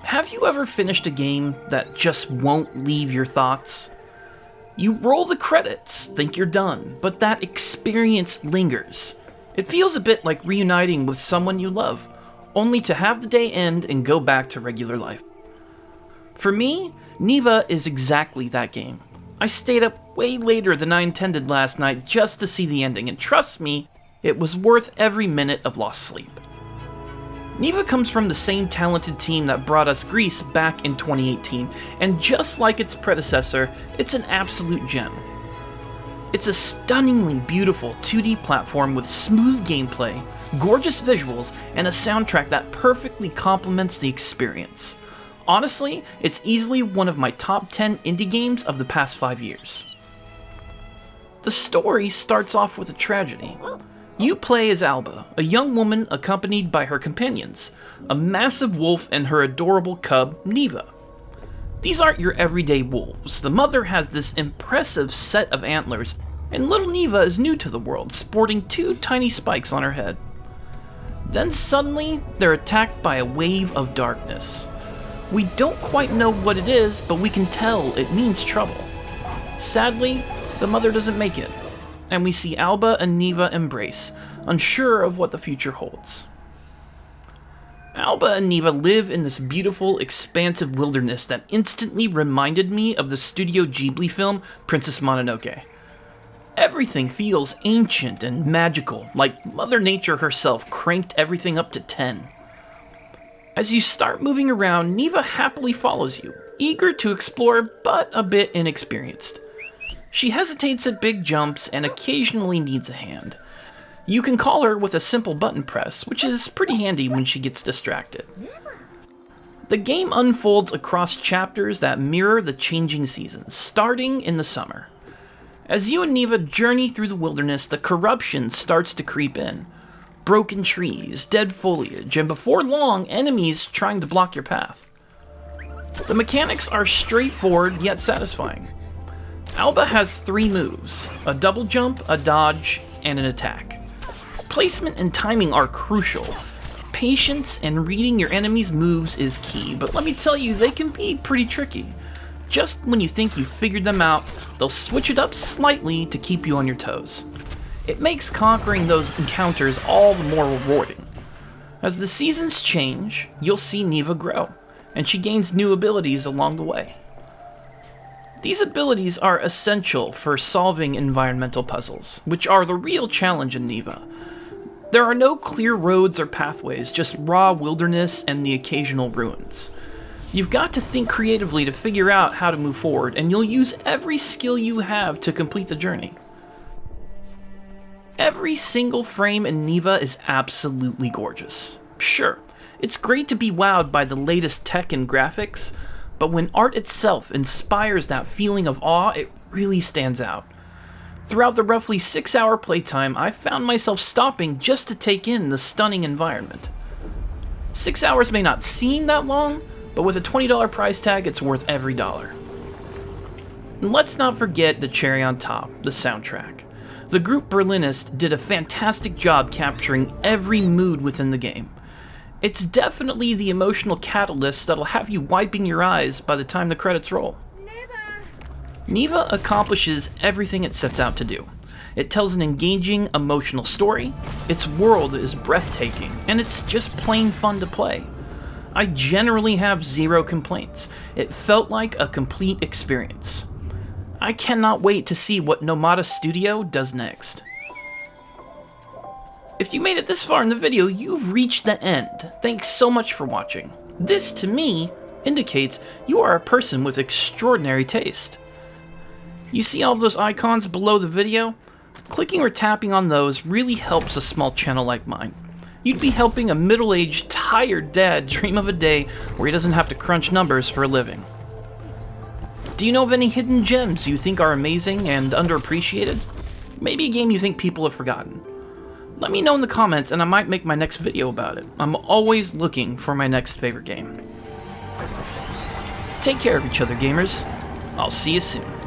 Have you ever finished a game that just won't leave your thoughts? You roll the credits, think you're done, but that experience lingers. It feels a bit like reuniting with someone you love, only to have the day end and go back to regular life. For me, Neva is exactly that game. I stayed up way later than I intended last night just to see the ending, and trust me, it was worth every minute of lost sleep. Neva comes from the same talented team that brought us Gris back in 2018, and just like its predecessor, it's an absolute gem. It's a stunningly beautiful 2D platform with smooth gameplay, gorgeous visuals, and a soundtrack that perfectly complements the experience. Honestly, it's easily one of my top 10 indie games of the past 5 years. The story starts off with a tragedy. You play as Alba, a young woman accompanied by her companions, a massive wolf and her adorable cub, Neva. These aren't your everyday wolves. The mother has this impressive set of antlers, and little Neva is new to the world, sporting 2 tiny spikes on her head. Then suddenly, they're attacked by a wave of darkness. We don't quite know what it is, but we can tell it means trouble. Sadly, the mother doesn't make it, and we see Alba and Neva embrace, unsure of what the future holds. Alba and Neva live in this beautiful, expansive wilderness that instantly reminded me of the Studio Ghibli film Princess Mononoke. Everything feels ancient and magical, like Mother Nature herself cranked everything up to 10. As you start moving around, Neva happily follows you, eager to explore but a bit inexperienced. She hesitates at big jumps and occasionally needs a hand. You can call her with a simple button press, which is pretty handy when she gets distracted. The game unfolds across chapters that mirror the changing seasons, starting in the summer. As you and Neva journey through the wilderness, the corruption starts to creep in. Broken trees, dead foliage, and before long, enemies trying to block your path. The mechanics are straightforward yet satisfying. Alba has 3 moves, a double jump, a dodge, and an attack. Placement and timing are crucial. Patience and reading your enemy's moves is key, but let me tell you, they can be pretty tricky. Just when you think you've figured them out, they'll switch it up slightly to keep you on your toes. It makes conquering those encounters all the more rewarding. As the seasons change, you'll see Neva grow, and she gains new abilities along the way. These abilities are essential for solving environmental puzzles, which are the real challenge in Neva. There are no clear roads or pathways, just raw wilderness and the occasional ruins. You've got to think creatively to figure out how to move forward, and you'll use every skill you have to complete the journey. Every single frame in Neva is absolutely gorgeous. Sure, it's great to be wowed by the latest tech and graphics, but when art itself inspires that feeling of awe, it really stands out. Throughout the roughly 6-hour playtime, I found myself stopping just to take in the stunning environment. 6 hours may not seem that long, but with a $20 price tag, it's worth every dollar. And let's not forget the cherry on top, the soundtrack. The group Berlinist did a fantastic job capturing every mood within the game. It's definitely the emotional catalyst that'll have you wiping your eyes by the time the credits roll. Neva accomplishes everything it sets out to do. It tells an engaging, emotional story, its world is breathtaking, and it's just plain fun to play. I generally have 0 complaints. It felt like a complete experience. I cannot wait to see what Nomada Studio does next. If you made it this far in the video, you've reached the end. Thanks so much for watching. This, to me, indicates you are a person with extraordinary taste. You see all those icons below the video? Clicking or tapping on those really helps a small channel like mine. You'd be helping a middle-aged, tired dad dream of a day where he doesn't have to crunch numbers for a living. Do you know of any hidden gems you think are amazing and underappreciated? Maybe a game you think people have forgotten. Let me know in the comments and I might make my next video about it. I'm always looking for my next favorite game. Take care of each other, gamers. I'll see you soon.